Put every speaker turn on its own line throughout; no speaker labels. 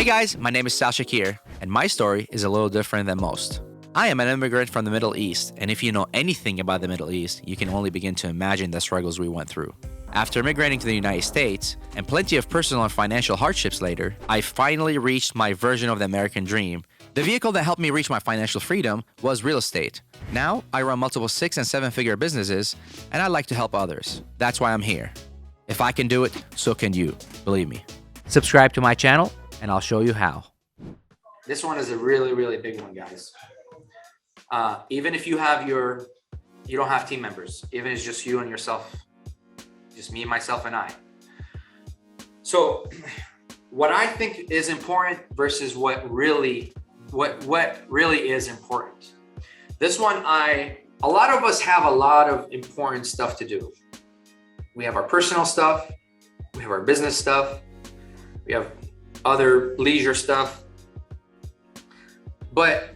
Hey guys, my name is Shakir, and my story is a little different than most. I am an immigrant from the Middle East, and if you know anything about the Middle East, you can only begin to imagine the struggles we went through. After immigrating to the United States, and plenty of personal and financial hardships later, I finally reached my version of the American dream. The vehicle that helped me reach my financial freedom was real estate. Now, I run multiple 6- and 7-figure businesses, and I like to help others. That's why I'm here. If I can do it, so can you. Believe me. Subscribe to my channel, and I'll show you how.
This one is a really, really big one, guys. Even if you don't have team members, even if it's just you and yourself, just me, myself, and I. So what I think is important versus what really is important. This one, a lot of us have a lot of important stuff to do. We have our personal stuff, we have our business stuff, we have other leisure stuff. But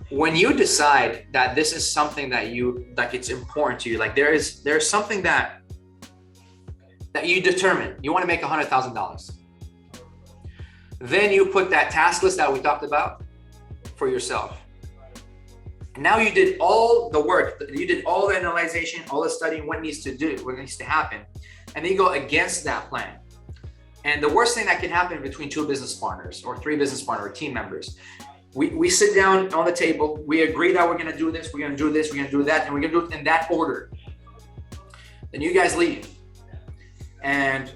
when you decide that this is something that it's important to you, like there's something that you determine you want to make $100,000, then you put that task list that we talked about for yourself. And now you did all the work, you did all the analyzation, all the studying, what needs to happen, and then you go against that plan. And the worst thing that can happen between 2 business partners or 3 business partners or team members, we sit down on the table, we agree that we're going to do this, we're going to do this, we're going to do that, and we're going to do it in that order. Then you guys leave. And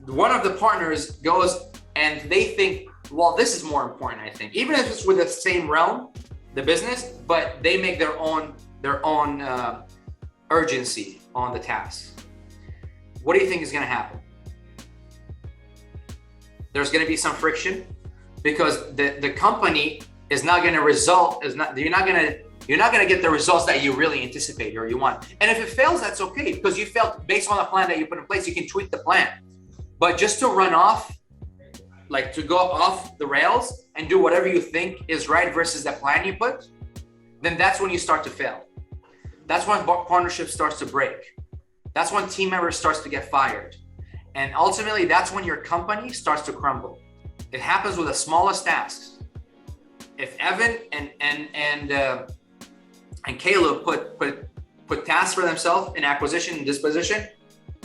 one of the partners goes and they think, well, this is more important, I think. Even if it's with the same realm, the business, but they make their own urgency on the task. What do you think is going to happen? There's going to be some friction because the company is not going to you're not going to get the results that you really anticipate or you want. And if it fails, that's okay, because you felt based on the plan that you put in place, you can tweak the plan. But just to run off, like to go off the rails and do whatever you think is right versus the plan you put, then that's when you start to fail. That's when partnership starts to break. That's when team members starts to get fired. And ultimately, that's when your company starts to crumble. It happens with the smallest tasks. If Evan and Caleb put tasks for themselves in acquisition and disposition,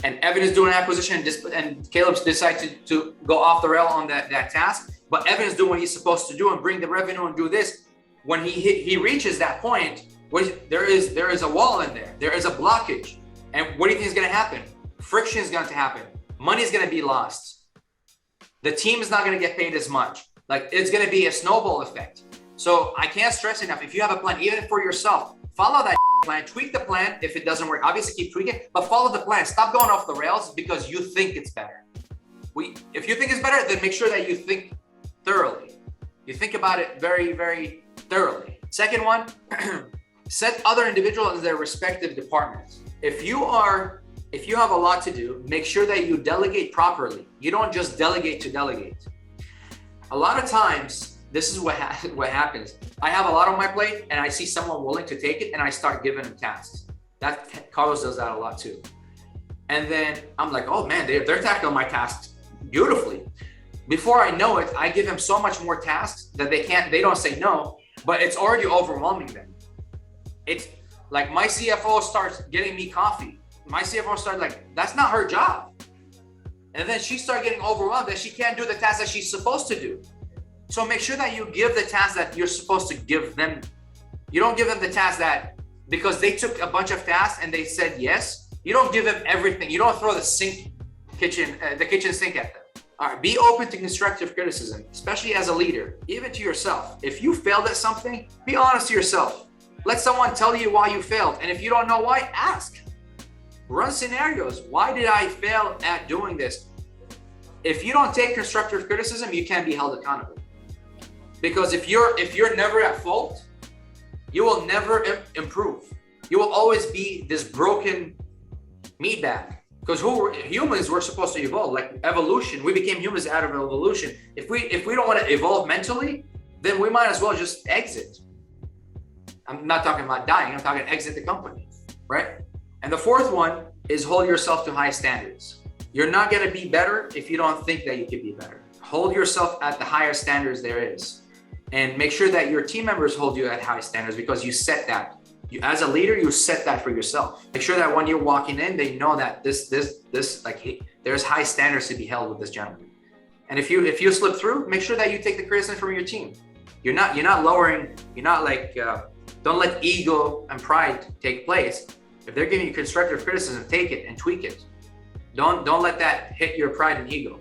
and Evan is doing acquisition and Caleb decides to go off the rail on that task, but Evan is doing what he's supposed to do and bring the revenue and do this. When he reaches that point, there is a wall in there. There is a blockage. And what do you think is going to happen? Friction is going to happen. Money is going to be lost. The team is not going to get paid as much. Like, it's going to be a snowball effect. So I can't stress enough, if you have a plan, even for yourself, follow that plan, tweak the plan. If it doesn't work, obviously keep tweaking, but follow the plan. Stop going off the rails because you think it's better. If you think it's better, then make sure that you think thoroughly. You think about it very, very thoroughly. Second one, set other individuals in their respective departments. If you have a lot to do, make sure that you delegate properly. You don't just delegate to delegate. A lot of times, this is what happens. I have a lot on my plate and I see someone willing to take it and I start giving them tasks. Carlos does that a lot too. And then I'm like, oh man, they're tackling my tasks beautifully. Before I know it, I give them so much more tasks that they don't say no, but it's already overwhelming them. It's like my CFO starts getting me coffee. My CFO started like, that's not her job. And then she started getting overwhelmed that she can't do the task that she's supposed to do. So make sure that you give the task that you're supposed to give them. You don't give them the task that, because they took a bunch of tasks and they said yes, you don't give them everything. You don't throw the kitchen sink at them. All right, be open to constructive criticism, especially as a leader, even to yourself. If you failed at something, be honest to yourself. Let someone tell you why you failed. And if you don't know why, ask. Run scenarios. Why did I fail at doing this? If you don't take constructive criticism, you can't be held accountable. Because if you're never at fault, you will never improve. You will always be this broken meat bag. Because humans were supposed to evolve, like evolution. We became humans out of evolution. If we don't want to evolve mentally, then we might as well just exit. I'm not talking about dying. I'm talking exit the company, right? And the fourth one is hold yourself to high standards. You're not going to be better if you don't think that you can be better. hold yourself at the highest standards there is, and make sure that your team members hold you at high standards, because you set that. You, as a leader, you set that for yourself. Make sure that when you're walking in, they know that this like there's high standards to be held with this gentleman. And if you slip through, make sure that you take the criticism from your team. You're not lowering. You're not like don't let ego and pride take place. If they're giving you constructive criticism, take it and tweak it. Don't let that hit your pride and ego.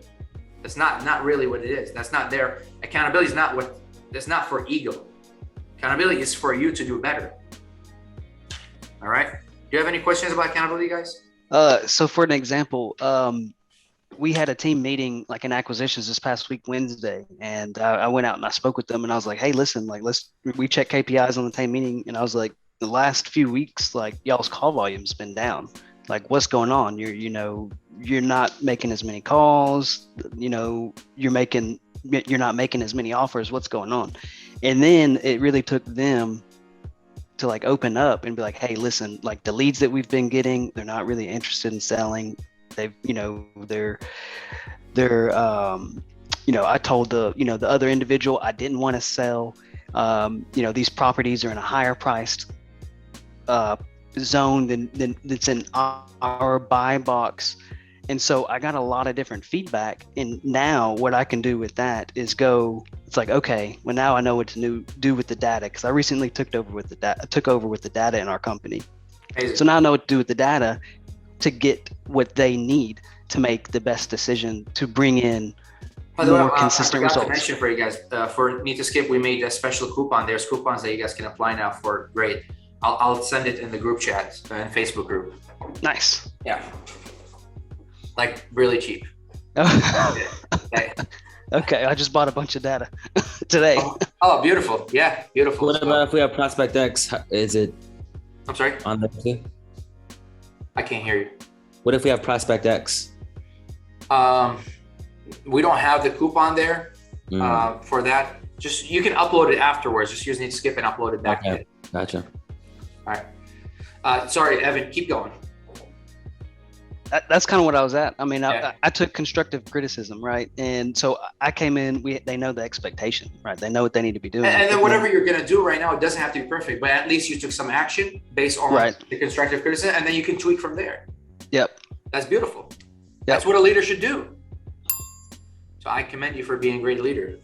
That's not really what it is. That's not their accountability. Is not what. That's not for ego. Accountability is for you to do better. All right. Do you have any questions about accountability, guys?
So for an example, we had a team meeting, like in acquisitions, this past week, Wednesday, and I went out and I spoke with them, and I was like, hey, listen, like we check KPIs on the team meeting, and I was like, the last few weeks, like y'all's call volume's been down. Like, what's going on? You're not making as many calls. You're not making as many offers. What's going on? And then it really took them to like open up and be like, hey, listen, like the leads that we've been getting, they're not really interested in selling. They've, they're I told the other individual I didn't want to sell. These properties are in a higher priced zone than that's in our buy box. And so I got a lot of different feedback. And now what I can do with that is it's like, okay, well, now I know what to do with the data, because I recently took over with the data in our company. Amazing. So now I know what to do with the data to get what they need to make the best decision to bring in more consistent results. I
mention for you guys, for Need to Skip, we made a special coupon. There's coupons that you guys can apply now for great. I'll send it in the group chat and Facebook group.
Nice.
Yeah. Like really cheap.
Okay, I just bought a bunch of data today.
Oh, beautiful. Yeah, beautiful.
What about if we have Prospect X? Is it?
I'm sorry?
On there too?
I can't hear you.
What if we have Prospect X?
We don't have the coupon there for that. Just you can upload it afterwards. Just use Need to Skip and upload it back.
Okay, gotcha.
All right. Sorry, Evan, keep going.
That's kind of what I was at. I mean, yeah. I took constructive criticism, right? And so I came in, they know the expectation, right? They know what they need to be doing.
And then whatever you're going to do right now, it doesn't have to be perfect, but at least you took some action based on the constructive criticism, and then you can tweak from there.
Yep.
That's beautiful. That's what a leader should do. So I commend you for being a great leader.